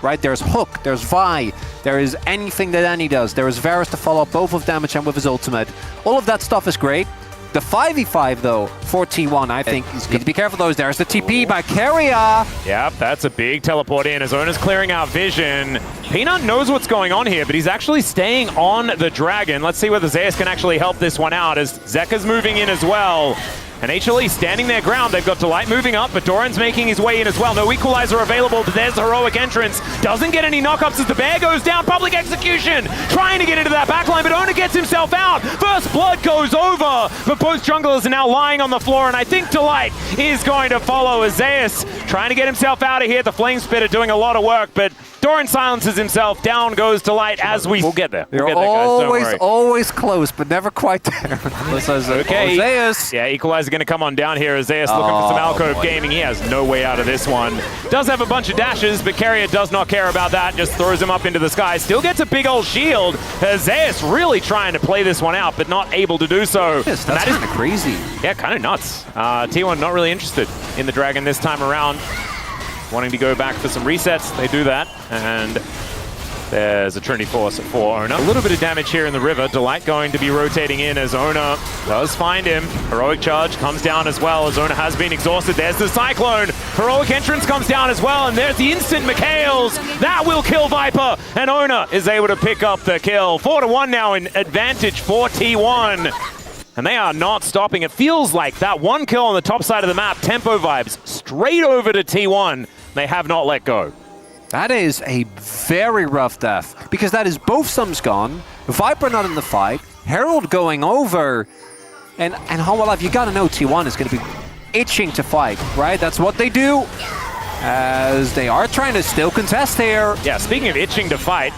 right? There's Hook, there's Vi, there is anything that Annie does. There is Varus to follow up both of damage and with his ultimate. All of that stuff is great. The 5v5 though for T1, I think you need to be careful those. There's the TP by Keria. Yep, that's a big teleport in. As Ona's clearing out vision. Peanut knows what's going on here, but he's actually staying on the dragon. Let's see whether Zeus can actually help this one out as Zeka's moving in as well. And HLE standing their ground. They've got Delight moving up, but Doran's making his way in as well. No equalizer available, but there's the heroic entrance. Doesn't get any knockups as the bear goes down. Public execution, trying to get into that backline, but Ona gets himself out. First blood goes over, but both junglers are now lying on the floor, and I think Delight is going to follow as Zeus trying to get himself out of here. The Flame Spitter doing a lot of work, but Doran silences himself. Down goes Delight as we'll get there. They're we'll get there, guys. Don't worry. always close, but never quite there. Okay. Zeus. Yeah, Equalizer going to come on down here as Zeus looking for some alcove gaming. He has no way out of this one. Does have a bunch of dashes, but Keria does not care about that. Just throws him up into the sky. Still gets a big old shield. Zeus really trying to play this one out, but not able to do so. Yes, that's kind of crazy. Yeah, kind of nuts. T1 not really interested in the dragon this time around. Wanting to go back for some resets, they do that, and there's a Trinity Force for Ona. A little bit of damage here in the river. Delight going to be rotating in as Ona does find him. Heroic Charge comes down as well as Ona has been exhausted. There's the Cyclone. Heroic Entrance comes down as well, and there's the instant Mikhails. That will kill Viper, and Ona is able to pick up the kill. 4-1 now in advantage for T1. And they are not stopping. It feels like that one kill on the top side of the map, tempo vibes, straight over to T1. They have not let go. That is a very rough death, because that is both Sums gone, Viper not in the fight, Herald going over, and Hanwha, you gotta know T1 is gonna be itching to fight, right? That's what they do. As they are trying to still contest here. Yeah, speaking of itching to fight,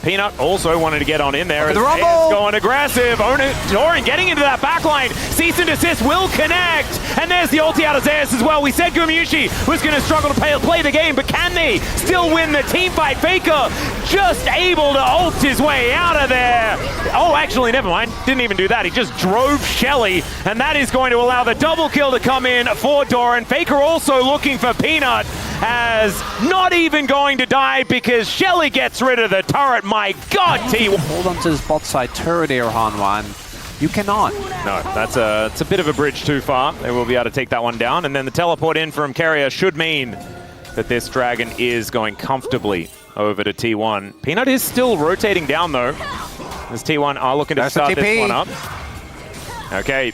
Peanut also wanted to get on in there. The rumble! Going aggressive. Doran getting into that backline. Cease and desist will connect. And there's the ulti out of Zeus as well. We said Gumayusi was going to struggle to play the game, but can they still win the team fight? Faker just able to ult his way out of there. Oh, actually, never mind. Didn't even do that. He just drove Shelly, and that is going to allow the double kill to come in for Doran. Faker also looking for Peanut, as not even going to die because Shelly gets rid of the turret. My God, T1. Hold on to this bot side turret here, Hanwha. You cannot. No, it's a bit of a bridge too far. They will be able to take that one down. And then the teleport in from Keria should mean that this dragon is going comfortably over to T1. Peanut is still rotating down though. As T1 are looking to start this one up. Okay.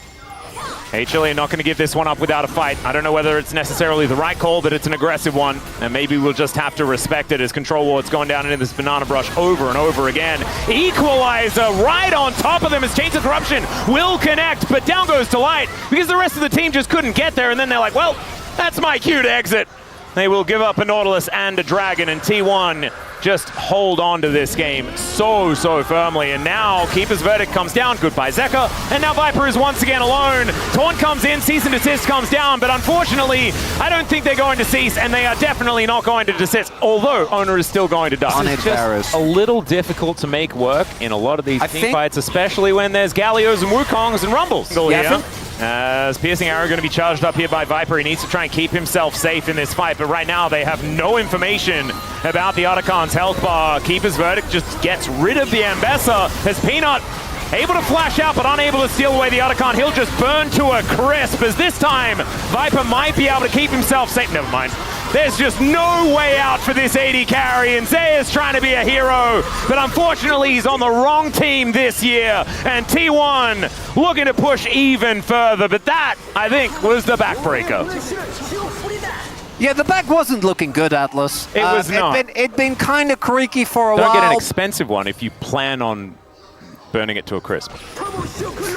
HLE not going to give this one up without a fight. I don't know whether it's necessarily the right call, but it's an aggressive one. And maybe we'll just have to respect it as Control Ward's going down into this banana brush over and over again. Equalizer right on top of them as Chains of Corruption will connect, but down goes Delight because the rest of the team just couldn't get there. And then they're like, well, that's my cue to exit. They will give up a Nautilus and a Dragon, and T1 just hold on to this game so firmly. And now Keeper's Verdict comes down. Goodbye, Zeka. And now Viper is once again alone. Taunt comes in, Cease and Desist comes down, but unfortunately, I don't think they're going to cease, and they are definitely not going to desist, although Ona is still going to die. It's just a little difficult to make work in a lot of these team fights, especially when there's Gallios and Wukongs and Rumbles. Yeah, as Piercing Arrow going to be charged up here by Viper. He needs to try and keep himself safe in this fight, but right now they have no information about the Otachan's health bar. Keeper's Verdict just gets rid of the Ambessa as Peanut able to flash out but unable to steal away the Otachan. He'll just burn to a crisp as this time Viper might be able to keep himself safe. Never mind. There's just no way out for this AD carry, and Zeus trying to be a hero, but unfortunately he's on the wrong team this year, and T1 looking to push even further, but that, I think, was the backbreaker. Yeah, the back wasn't looking good, Atlas. It was not. It'd been kind of creaky for a while. Don't get an expensive one if you plan on burning it to a crisp.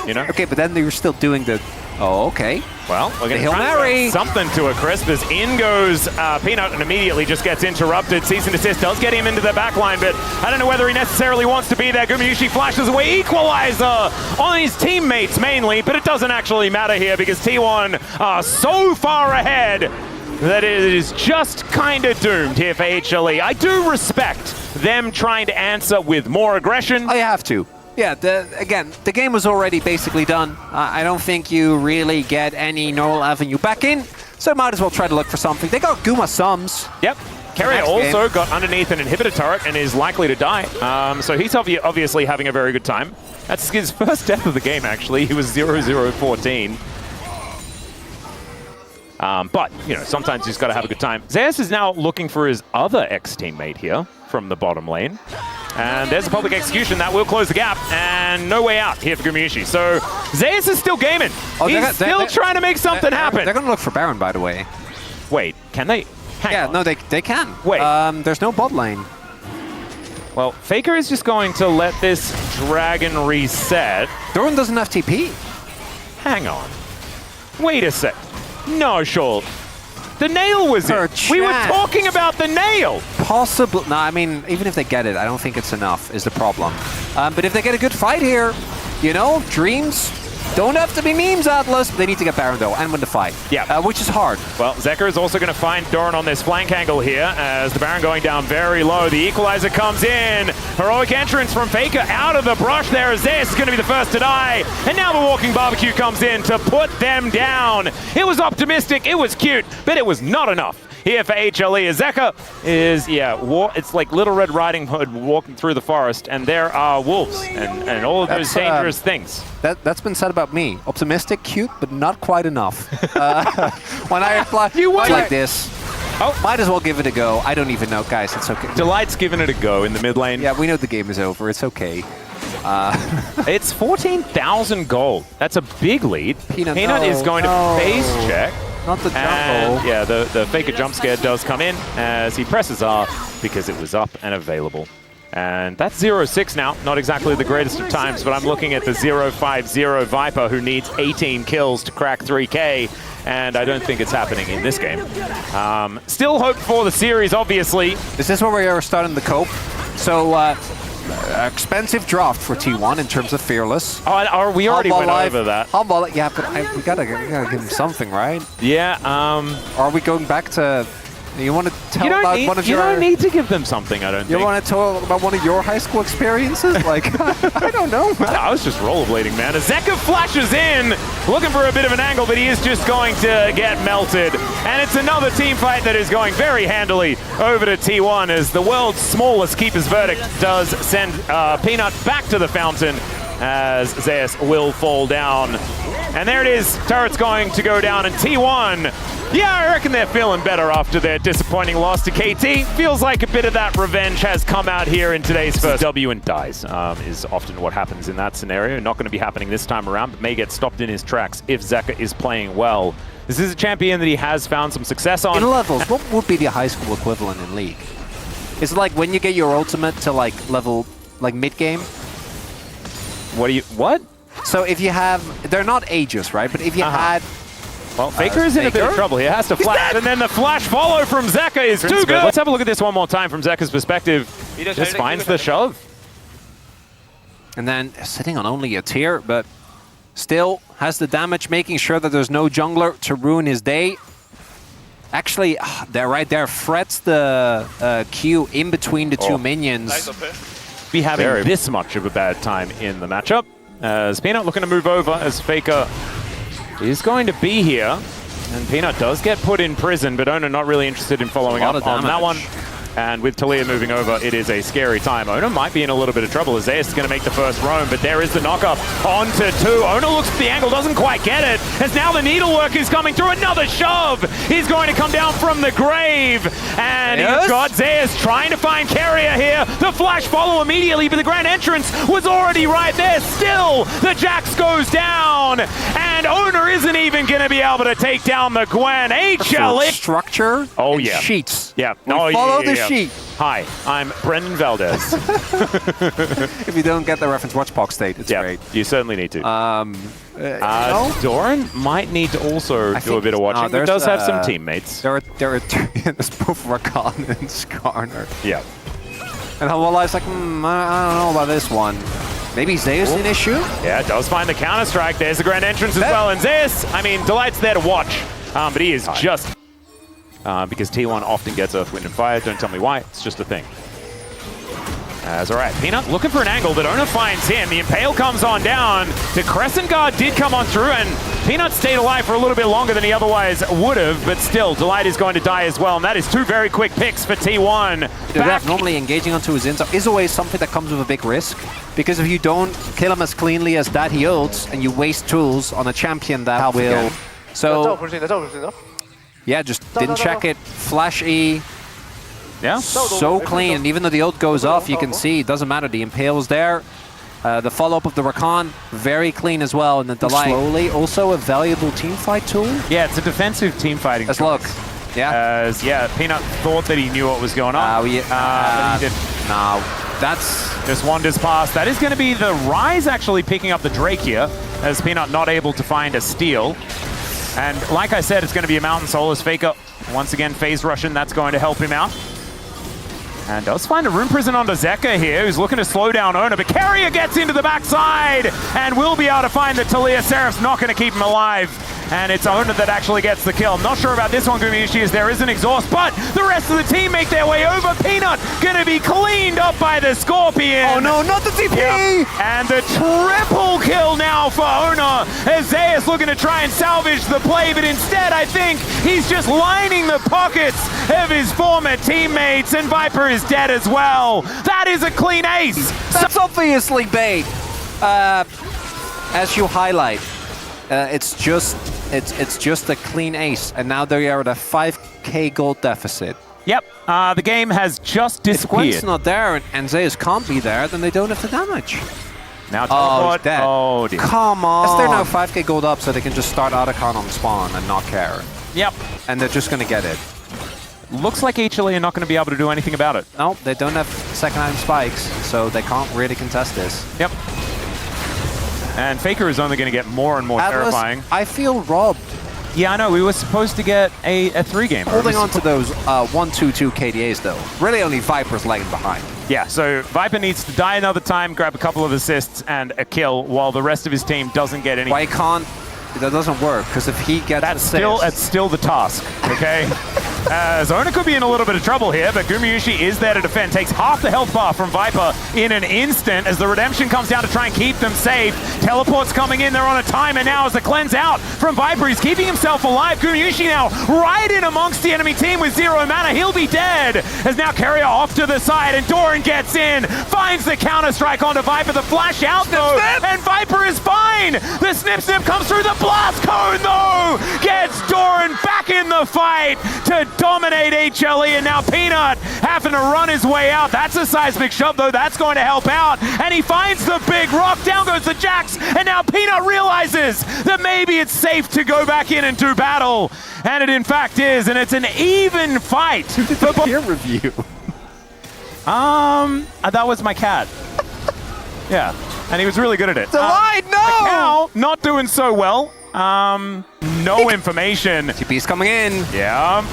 You know? Okay, but then they were still doing the... Oh, okay. Well, we're going to try something to a crisp as in goes Peanut and immediately just gets interrupted. Cease and Desist does get him into the back line, but I don't know whether he necessarily wants to be there. Gumayusi flashes away. Equalizer on his teammates mainly, but it doesn't actually matter here because T1 are so far ahead that it is just kind of doomed here for HLE. I do respect them trying to answer with more aggression. I have to. Yeah, again, the game was already basically done. I don't think you really get any normal avenue back in, so might as well try to look for something. They got Guma Sums. Yep. Carrier also got underneath an inhibitor turret and is likely to die. So he's obviously having a very good time. That's his first death of the game, actually. He was 0-0-14. But, you know, sometimes he's got to have a good time. Zeus is now looking for his other ex-teammate here from the bottom lane. And there's a public execution that will close the gap, and no way out here for Gumayusi. So Zeus is still gaming. Oh, he's still trying to make something happen. They're going to look for Baron, by the way. Wait, can they? Hang on. No, they can. Wait. There's no bot lane. Well, Faker is just going to let this dragon reset. Doran doesn't have TP. Hang on. Wait a sec. No, Schultz. The nail was it. We were talking about the nail. Possible. No, I mean, even if they get it, I don't think it's enough is the problem. But if they get a good fight here, you know, dreams don't have to be memes, Atlas. They need to get Baron, though, and win the fight. Yeah. Which is hard. Well, Zeker is also going to find Doran on this flank angle here as the Baron going down very low. The equalizer comes in. Heroic entrance from Faker out of the brush there as Zeus is going to be the first to die. And now the Walking Barbecue comes in to put them down. It was optimistic, it was cute, but it was not enough. Here for HLE, Zeka is, it's like Little Red Riding Hood walking through the forest, and there are wolves and all of those dangerous things. That's been said about me. Optimistic, cute, but not quite enough. When I apply like this, might as well give it a go. I don't even know, guys. It's okay. Delight's giving it a go in the mid lane. Yeah, we know the game is over. It's okay. It's 14,000 gold. That's a big lead. Peanut is going to face check. Not the jungle. And, yeah, the Faker jump scare does come in as he presses R because it was up and available. And that's 0-6 now. Not exactly the greatest of times, but I'm looking at the 0-5-0 Viper who needs 18 kills to crack 3K, and I don't think it's happening in this game. Still hope for the series, obviously. Is this where we are starting the cope? So, expensive draft for T1 in terms of Fearless. Oh, we already went over that. Yeah, but we gotta give him something, right? Yeah. Are we going back to? You want to tell about one of your? You don't need to give them something. I don't think. You want to tell about one of your high school experiences? Like, I don't know, man. I was just rollerblading, man. As Zeka flashes in, looking for a bit of an angle, but he is just going to get melted. And it's another team fight that is going very handily over to T1 as the world's smallest keeper's verdict does send Peanut back to the fountain as Zeus will fall down. And there it is. Turret's going to go down, and T1, yeah, I reckon they're feeling better after their disappointing loss to KT. Feels like a bit of that revenge has come out here in today's first W and dies is often what happens in that scenario. Not going to be happening this time around, but may get stopped in his tracks if Zeka is playing well. This is a champion that he has found some success on. In levels, what would be the high school equivalent in League? Is it like when you get your ultimate to like level, like mid-game? What? So if you have, they're not ages, right? But if you had... Well, Faker is in a bit of trouble. He has to flash, and then the flash follow from Zeka is too good. Let's have a look at this one more time from Zeka's perspective. He just finds the shove. And then sitting on only a tier, but still has the damage, making sure that there's no jungler to ruin his day. Actually, they're right there, frets the Q in between the two minions. Be having this much of a bad time in the matchup. As Peanut looking to move over as Faker is going to be here. And Peanut does get put in prison, but Ona not really interested in following up on that one. And with Talia moving over, it is a scary time. Ona might be in a little bit of trouble as Zeus is going to make the first roam, but there is the knockup onto two. Ona looks at the angle, doesn't quite get it, as now the needlework is coming through. Another shove! He's going to come down from the grave, and he's got Zeus trying to find Carrier here. The flash follow immediately, but the grand entrance was already right there. Still, the Jax goes down, and Ona isn't even going to be able to take down the Gwen. HLE structure. Oh yeah, sheets. Yeah. Follow the sheet. Hi, I'm Brendan Valdez. If you don't get the reference, watch Pox State. It's great. You certainly need to. No? Doran might need to also do a bit of watching. He does have some teammates. There are there's both Rakan and Skarner. Yeah. And Hanwha like, I don't know about this one. Maybe Zeus an issue? Yeah, it does find the counter-strike. There's the grand entrance as well. And Zeus, I mean, Delight's there to watch. But he is just... because T1 often gets Earth, Wind, and Fire. Don't tell me why. It's just a thing. All right, Peanut looking for an angle, but Ona finds him. The Impale comes on down. The Crescent Guard did come on through, and Peanut stayed alive for a little bit longer than he otherwise would have, but still, Delight is going to die as well, and that is 2 very quick picks for T1. Normally engaging onto his inside is always something that comes with a big risk, because if you don't kill him as cleanly as that, he ults, and you waste tools on a champion that will... So, yeah, just didn't check it. Flash E. Yeah. So clean, and even though the ult goes off, you can see it doesn't matter. The Impale's there. The follow-up of the Rakan, very clean as well. And the Delight, slowly, also a valuable team fight tool. Yeah, it's a defensive team fighting As look, yeah. As, yeah, Peanut thought that he knew what was going on. But he didn't. No, that's... Just wanders past. That is going to be the Rise actually picking up the Drake here, as Peanut not able to find a steal. And like I said, it's going to be a Mountain Soul as Faker, once again, phase Russian. That's going to help him out. And does find a Rune Prison onto Zeka here, who's looking to slow down Ona, but Carrier gets into the backside and will be able to find the Talia. Seraph's not going to keep him alive. And it's Ona that actually gets the kill. Not sure about this one, Gumiushi, as there is an exhaust, but the rest of the team make their way over. Peanut going to be cleaned up by the Scorpion. Oh no, not the TP! Yep. And the triple kill now for Ona, as Zeus looking to try and salvage the play, but instead I think he's just lining the pockets of his former teammates, and Viper is dead as well. That is a clean ace. That's obviously bait. As you highlight, it's just a clean ace, and now they are at a 5k gold deficit. Yep, the game has just disappeared. If Gwen's not there and Zeus can't be there, then they don't have the damage. Now teleport. He's dead. Oh dear. Come on. Yes, they're now 5k gold up, so they can just start Otacon on spawn and not care. Yep. And they're just gonna get it. Looks like HLE are not going to be able to do anything about it. No, they don't have second-hand spikes, so they can't really contest this. Yep. And Faker is only going to get more and more terrifying. I feel robbed. Yeah, I know. We were supposed to get a 3-gamer. Holding on to those 1-2-2 KDAs, though. Really only Viper's lagging behind. Yeah, so Viper needs to die another time, grab a couple of assists and a kill, while the rest of his team doesn't get any. Why can't... That doesn't work, because if he gets that's still the task, okay? Zona could be in a little bit of trouble here, but Gumiushi is there to defend. Takes half the health bar from Viper in an instant as the Redemption comes down to try and keep them safe. Teleport's coming in, they're on a timer now as the cleanse out from Viper. He's keeping himself alive. Gumiushi now right in amongst the enemy team with 0 mana. He'll be dead as now Carrier off to the side and Doran gets in, finds the counter-strike onto Viper. The flash out though, and Viper is fine. The snip comes through. The blast cone though gets Doran back in the fight to dominate HLE, and now Peanut having to run his way out. That's a seismic shove though, that's going to help out, and he finds the big rock. Down goes the Jax, and now Peanut realizes that maybe it's safe to go back in and do battle, and it in fact is, and it's an even fight. Peer review. That was my cat. Yeah, and he was really good at it. Delight, no! The cow not doing so well. No information. TP's coming in. Yeah.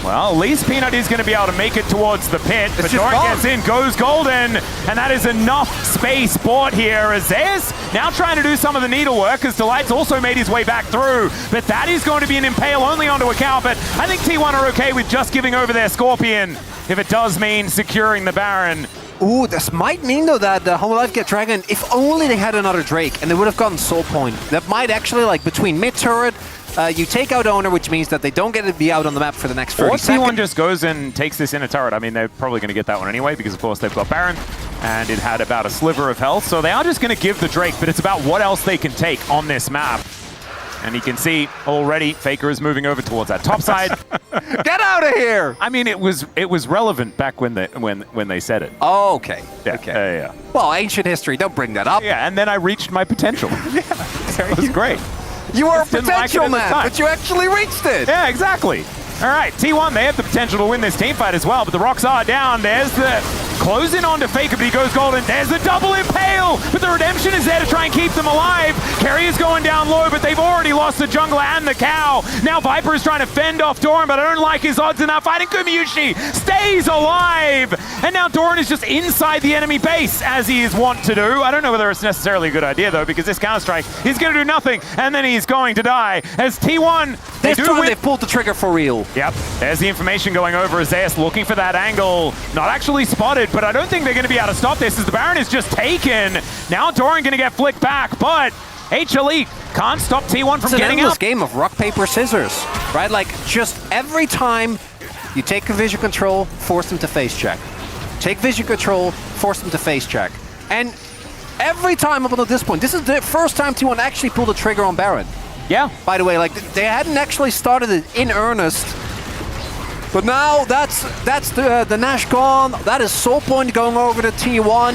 Well, at least Peanut is going to be able to make it towards the pit. But Doran gets in, goes golden, and that is enough space bought here as Zeus now trying to do some of the needlework as Delight's also made his way back through. But that is going to be an impale only onto a cow, but I think T1 are okay with just giving over their Scorpion if it does mean securing the Baron. Ooh, this might mean, though, that the Hanwha get Dragon, if only they had another Drake, and they would have gotten Soul Point. That might actually, like, between mid-turret, you take out Owner, which means that they don't get to be out on the map for the next 30 seconds. Or T1 just goes and takes this inner turret. I mean, they're probably going to get that one anyway, because, of course, they've got Baron, and it had about a sliver of health. So they are just going to give the Drake, but it's about what else they can take on this map. And you can see already Faker is moving over towards that top side. Get out of here! I mean, it was relevant back when they said it. Oh, okay. Yeah. Okay. Yeah. Well, ancient history. Don't bring that up. Yeah, and then I reached my potential. Yeah, it was great. You were a potential man, but you actually reached it. Yeah, exactly. All right, T1, they have the potential to win this team fight as well, but the rocks are down. There's the closing on to Faker, but he goes golden. There's the double impale, but the Redemption is there to try and keep them alive. Carrier's going down low, but they've already lost the jungler and the cow. Now Viper is trying to fend off Doran, but I don't like his odds in that fight. And Gumiushi stays alive. And now Doran is just inside the enemy base, as he is wont to do. I don't know whether it's necessarily a good idea, though, because this counter-strike is going to do nothing, and then he's going to die. As T1, this time they've pulled the trigger for real. Yep, there's the information going over. Zeus looking for that angle. Not actually spotted, but I don't think they're going to be able to stop this as the Baron is just taken. Now Doran going to get flicked back, but HLE Can't stop T1 from It's an getting endless out. game of rock, paper, scissors, right? Like, just every time you take a vision control, force them to face check. Take vision control, force them to face check. And every time up until this point, this is the first time T1 actually pulled the trigger on Baron. Yeah. By the way, like, they hadn't actually started it in earnest. But now that's the Nash gone. That is Soul Point going over to T1.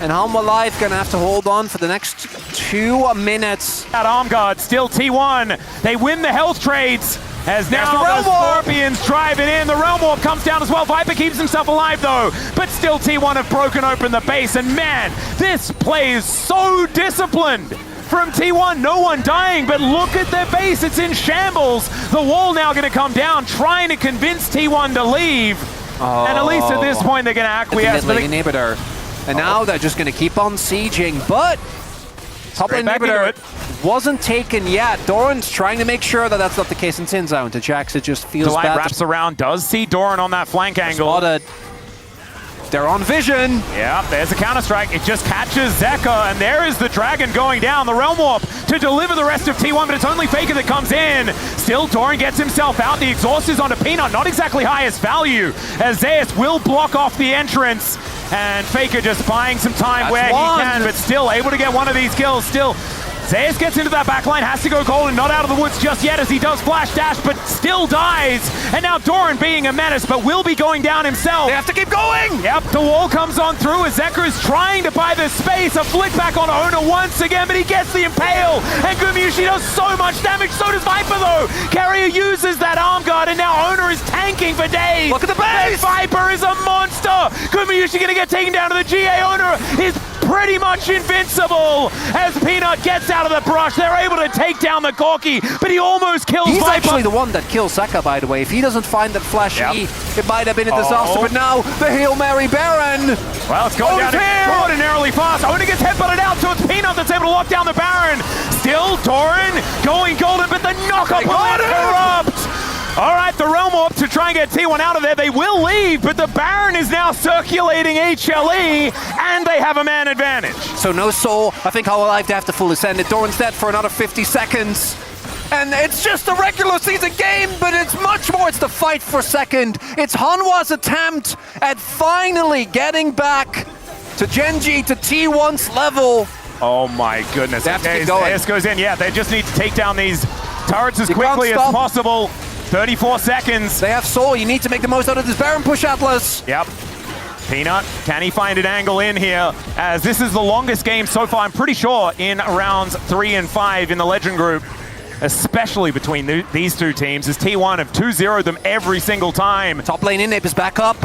And Hanwha Live gonna have to hold on for the next 2 minutes. That arm guard, still T1. They win the health trades. As now the the Realm Warp. Scorpions drive it in. The Realm Warp comes down as well. Viper keeps himself alive though. But still T1 have broken open the base. And man, this play is so disciplined from T1. No one dying, but look at their base. It's in shambles. The wall now going to come down, trying to convince T1 to leave. And at least at this point, they're going to acquiesce. Mid lane inhibitor. And now they're just going to keep on sieging, but top lane back into inhibitor it. wasn't taken yet. Doran's trying to make sure that that's not the case in Sin Zone. To Jax, it just feels Delight bad. wraps around, does see Doran on that flank angle. Spotted. They're on vision. Yeah, there's a counter-strike. It just catches Zeka, and there is the Dragon going down. The Realm Warp to deliver the rest of T1, but it's only Faker that comes in. Still, Doran gets himself out. The exhaust is onto Peanut, not exactly highest value, as Zeus will block off the entrance. And Faker just buying some time where he can, but still able to get one of these kills. Still, Zeus gets into that backline, has to go golden, not out of the woods just yet as he does flash dash, but still dies. And now Doran being a menace, but will be going down himself. They have to keep going. Yep, the wall comes on through as Zeker is trying to buy the space. A flick back on Ona once again, but he gets the impale. And Gumyushi does so much damage, so does Viper though. Carrier uses that arm guard, and now Ona is tanking for days. Look at the base. Viper is a monster. Gumyushi gonna get taken down to the GA. Ona is pretty much invincible as Peanut gets out of the brush. They're able to take down the Corki, but he almost kills He's Viper. actually the one that kills Zeka, by the way. If he doesn't find that flash E, it might have been a disaster, but now the Hail Mary Baron. Well, it's going down extraordinarily fast. Ona gets headbutted out, so it's Peanut that's able to lock down the Baron. Still, Doran going golden, but the knock-up will interrupt. All right, the Realm Warp to try and get T1 out of there. They will leave, but the Baron is now circulating HLE, and they have a man advantage. So no soul. I think Hanwha Live, they have to fully send it. Doran's dead for another 50 seconds. And it's just a regular season game, but it's much more. It's the fight for second. It's Hanwha's attempt at finally getting back to Gen.G, to T1's level. Oh my goodness. They have to keep going. Zeus goes in. Yeah, they just need to take down these turrets as You quickly can't as stop. possible. 34 seconds. They have soul. You need to make the most out of this Baron push, Atlas. Yep. Peanut, can he find an angle in here? As this is the longest game so far, I'm pretty sure, in rounds 3 and 5 in the Legend group. Especially between these two teams, as T1 have 2-0'd them every single time. Top lane Inip is back up.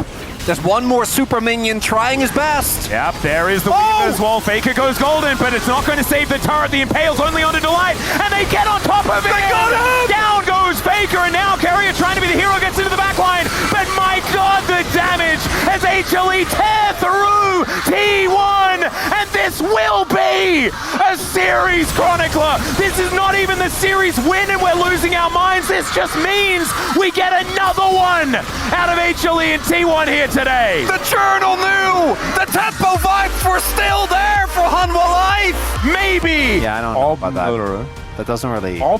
There's one more super minion trying his best. Yep, there is the weave as well. Faker goes golden, but it's not going to save the turret. The Impale's only onto Delight, and they get on top of it. They got him! Down goes Faker, and now Carrier trying to be the hero gets into the backline. But my God, the damage as HLE tear through T1, and this will be a series chronicler. This is not even the series win, and we're losing our minds. This just means we get another one out of HLE and T1 here today. The journal knew! The tempo vibes were still there for Hanwha Live! Maybe! Yeah, I don't know about that. That doesn't really... No,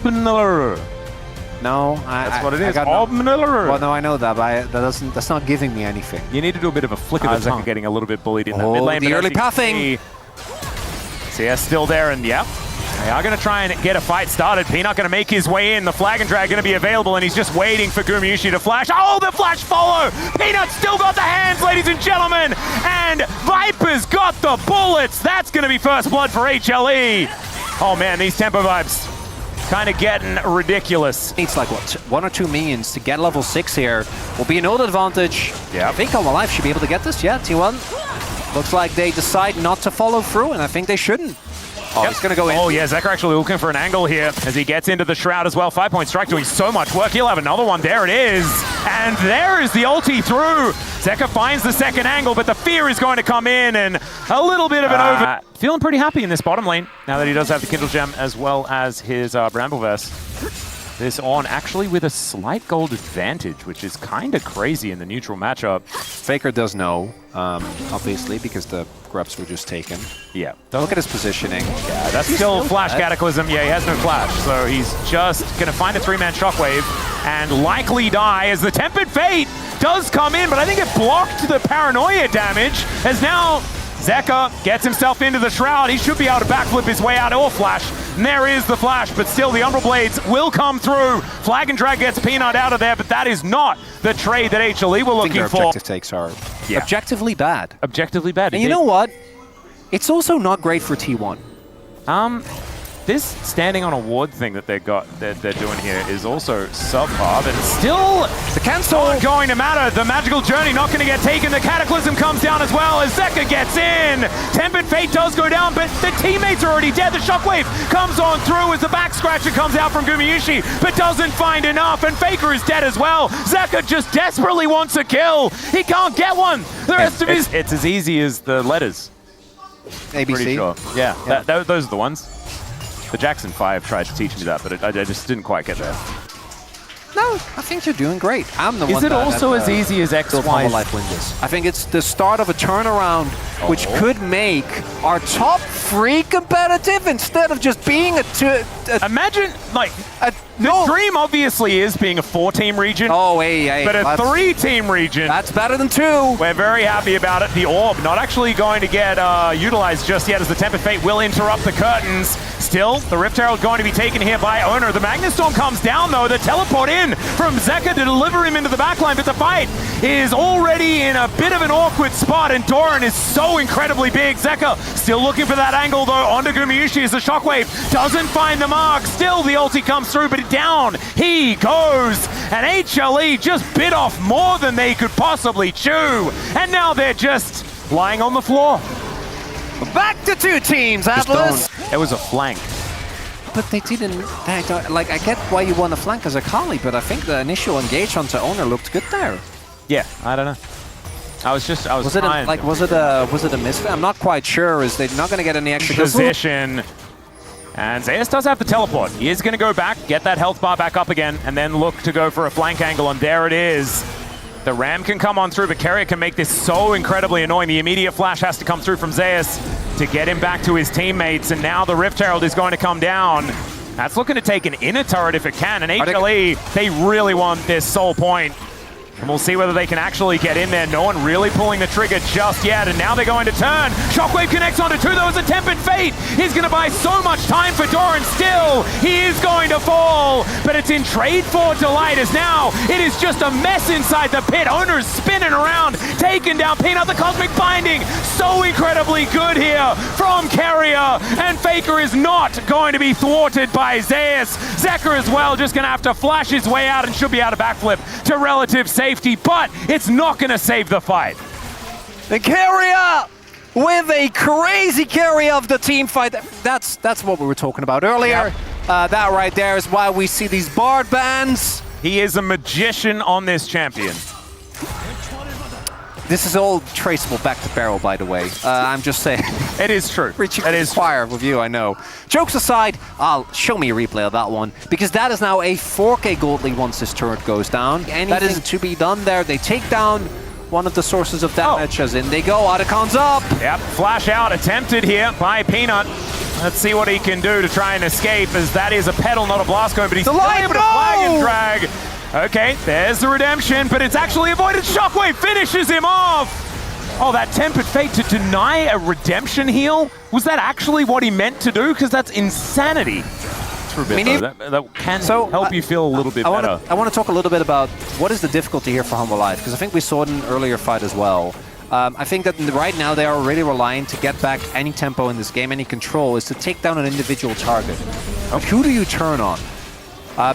That's what it is. Well, no, I know that, but that's not giving me anything. You need to do a bit of a flick of the tongue. Getting a little bit bullied in that mid lane. The early pathing! CS still there, and yep. They are going to try and get a fight started. Peanut going to make his way in. The Flag and Drag going to be available, and he's just waiting for Gumyushi to flash. Oh, the flash follow! Peanut still got the hands, ladies and gentlemen! And Viper's got the bullets! That's going to be first blood for HLE! Oh man, these tempo vibes kind of getting ridiculous. Needs like, what, 1 or 2 minions to get level 6 here. Will be an old advantage. Yeah. I think Hanwha Live should be able to get this. Yeah, T1. Looks like they decide not to follow through, and I think they shouldn't. Oh, he's going to go in. Oh, yeah, Zeker actually looking for an angle here as he gets into the Shroud as well. 5-point strike doing so much work. He'll have another one. There it is. And there is the ulti through. Zeker finds the second angle, but the fear is going to come in, and a little bit of an over. Feeling pretty happy in this bottom lane now that he does have the Kindle Gem as well as his Bramble Vest. this on, actually with a slight gold advantage, which is kind of crazy in the neutral matchup. Faker does know, obviously, because the grubs were just taken. Yeah. Look at his positioning. Yeah, that's still Flash Cataclysm. Yeah, he has no Flash, so he's just going to find a 3-man Shockwave and likely die as the Tempered Fate does come in, but I think it blocked the Paranoia damage, as now Zeka gets himself into the Shroud. He should be able to backflip his way out, or Flash. And there is the Flash, but still the Umbral Blades will come through. Flag and Drag gets Peanut out of there, but that is not the trade that HLE were looking for. Objective takes are objectively bad. Objectively bad. And you know what? It's also not great for T1. This standing on a ward thing that they're doing here is also subpar, but still the cancel not going to matter. The magical journey not going to get taken. The Cataclysm comes down as well as Zeka gets in. Tempered Fate does go down, but the teammates are already dead. The Shockwave comes on through as the back scratcher comes out from Gumayusi, but doesn't find enough, and Faker is dead as well. Zeka just desperately wants a kill. He can't get one. The rest of his... It's as easy as the letters. ABC. Pretty sure. Yeah. Those are the ones. The Jackson 5 tried to teach me that, but I just didn't quite get there. No, I think you're doing great. I'm the one. Is it also as easy as X, Y? Life win this. I think it's the start of a turnaround, which could make our top 3 competitive instead of just being a two. Imagine, like, the dream obviously is being a 4-team region. Oh, hey, but a 3-team region. That's better than 2. We're very happy about it. The orb not actually going to get utilized just yet, as the Tempered Fate will interrupt the curtains. Still, the Rift Herald going to be taken here by Owner. The Magnustorm comes down though. The teleport in from Zeka to deliver him into the backline, but the fight is already in a bit of an awkward spot, and Doran is so incredibly big. Zeka still looking for that angle though. Onto Gumayusi as the Shockwave doesn't find the mark. Still, the ulti comes through, but down he goes, and HLE just bit off more than they could possibly chew, and now they're just lying on the floor. Back to 2 teams, Atlas. It was a flank. But they didn't, like, I get why you want to flank as a Kali, but I think the initial engage onto Owner looked good there. Yeah, I don't know. Was it a miss? I'm not quite sure. Is they not going to get any extra position? And Zeus does have the teleport. He is going to go back, get that health bar back up again, and then look to go for a flank angle, and there it is. The Ram can come on through, but Carrier can make this so incredibly annoying. The immediate flash has to come through from Zeus to get him back to his teammates, and now the Rift Herald is going to come down. That's looking to take an inner turret if it can, and HLE, they really want this soul point. And we'll see whether they can actually get in there. No one really pulling the trigger just yet, and now they're going to turn. Shockwave connects onto 2, though, as a Tempered Fate. He's going to buy so much time for Doran. Still, he is going to fall, but it's in trade for Delight, as now it is just a mess inside the pit. Owner's spinning around, taking down Peanut. The Cosmic Binding, so incredibly good here from Carrier, and Faker is not going to be thwarted by Zeus. Zeka as well, just going to have to flash his way out and should be able to backflip to relative safety. But it's not going to save the fight. The Carrier with a crazy carry of the team fight. That's what we were talking about earlier. Yep. That right there is why we see these Bard bands. He is a magician on this champion. This is all traceable back to Barrel, by the way. I'm just saying. It is true. Reaching fire with you, I know. Jokes aside, show me a replay of that one, because that is now a 4K gold lead once this turret goes down. Anything that is to be done there. They take down one of the sources of damage, as in they go. Otacon's up. Yep, flash out attempted here by Peanut. Let's see what he can do to try and escape, as that is a pedal, not a blast cone, but he's still able to flag and drag. Okay, there's the redemption, but it's actually avoided. Shockwave finishes him off. Oh, that Tempered Fate to deny a redemption heal? Was that actually what he meant to do? Because that's insanity. For a bit, that can help you feel a little bit better. I want to talk a little bit about what is the difficulty here for Hanwha Life, because I think we saw it in an earlier fight as well. I think that right now they are really relying to get back any tempo in this game, any control, is to take down an individual target. But who do you turn on?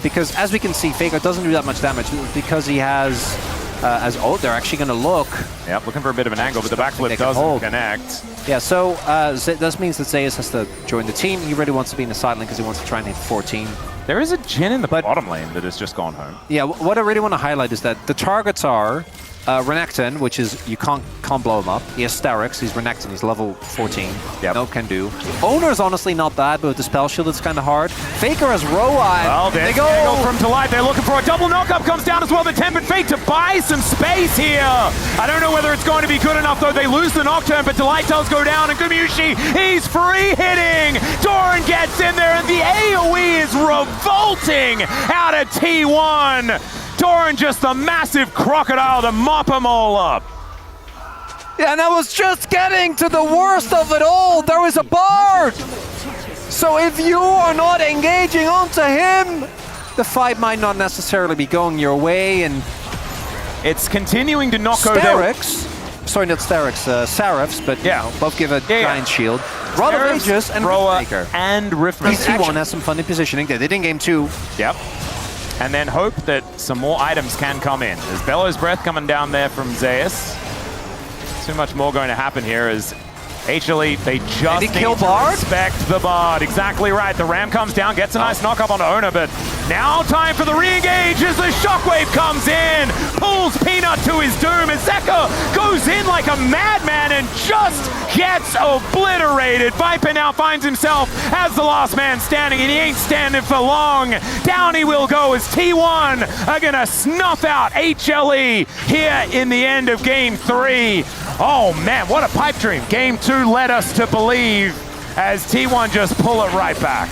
Because as we can see, Faker doesn't do that much damage because he has, they're actually going to look Yep, looking for a bit of an angle, but the backflip doesn't connect. Yeah, so this means that Zeus has to join the team. He really wants to be in the side lane because he wants to try and hit 14. There is a Jhin in the bottom lane that has just gone home. Yeah, what I really want to highlight is that the targets are Renekton, which is, you can't blow him up. He has Sterix, he's Renekton, he's level 14. Yep. No can do. Owner's honestly not bad, but with the spell shield it's kind of hard. Faker has Roa. Well, they go from Delight. They're looking for a double knockup. Comes down as well. The Tempered Fate to buy some space here. I don't know whether it's going to be good enough, though. They lose the Nocturne, but Delight does go down. And Gumushi, he's free hitting. Doran gets in there, and the AoE is revolting out of T1. Doran just a massive crocodile to mop them all up. Yeah, and I was just getting to the worst of it all. There was a Bard. So if you are not engaging onto him, the fight might not necessarily be going your way. And it's continuing to knock over sorry, not Sterix, Seraphs, but yeah, both give a giant shield. Rather Aegis and Roa Faker. And Riftmaker. T1 has some funny positioning. They did in game 2. Yep. And then hope that some more items can come in. There's Bellow's Breath coming down there from Zeus. Too much more going to happen here as HLE, they just need to respect the Bard. Exactly right. The Ram comes down, gets a nice knock up on Owner, but now time for the re-engage as the Shockwave comes in, pulls Peanut to his doom, and Zeka goes in like a madman and just gets obliterated. Viper now finds himself as the last man standing, and he ain't standing for long. Down he will go as T1 are gonna snuff out HLE here in the end of game 3. Oh man, what a pipe dream. Game 2 led us to believe as T1 just pull it right back.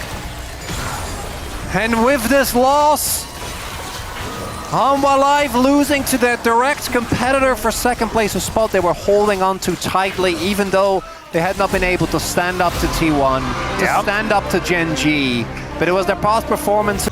And with this loss, Hanwha Live losing to their direct competitor for second place, a spot they were holding on to tightly, even though they had not been able to stand up to T1, to stand up to Gen.G. But it was their past performance